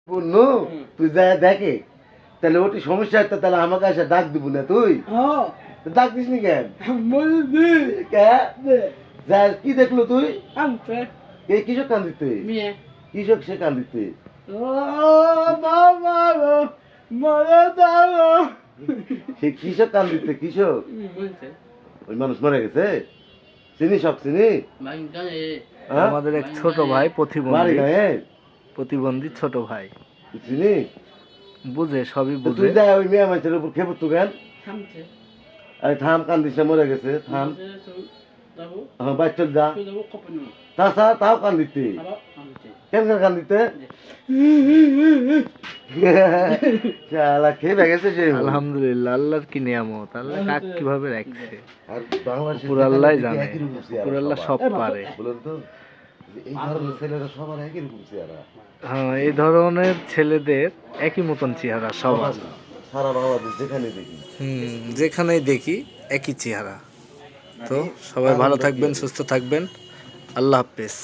বন্ধু তুই যা দেখে তাহলে ওটি সমস্যা হতো তাহলে আমাকে এসে ডাক দিব না তুই তো ডাক দিস নি কেন যা কি দেখলো তুই এই কিসব কান দিতে কিসব সে কান দিতে সে কিসব কান দিতে কিসব ওই মানুষ মরে গেছে চিনি সব চিনি আমাদের এক ছোট ভাই বাড়ি গায়ে প্রতিবন্ধী ছোট ভাই চিনি বুঝে সবই তো তুই বুঝে যা ওই মেয়ে মানুষের উপর খেপর তো কেন আরে থাম কান দিস না মরে গেছে থাম হ্যাঁ বাইর চল যা তাছাড়া তাও কান দিতে কেন কান দিতে শালা খেয়ে গেছে সে আলহামদুলিল্লাহ আল্লাহর কি নিয়ামত আল্লাহ কাক কিভাবে রাখছে আর বাংলাদেশে উপর আল্লাহ জানে উপর আল্লাহ সব পারে বলেন তো এই ধরনের ছেলেরা সবার একই রকম চেহারা হ্যাঁ এই ধরনের ছেলেদের একই মতন চেহারা সবার সারা বাংলাদেশ যেখানে দেখি যেখানেই দেখি একই চেহারা তো সবাই ভালো থাকবেন সুস্থ থাকবেন আল্লাহ হাফেজ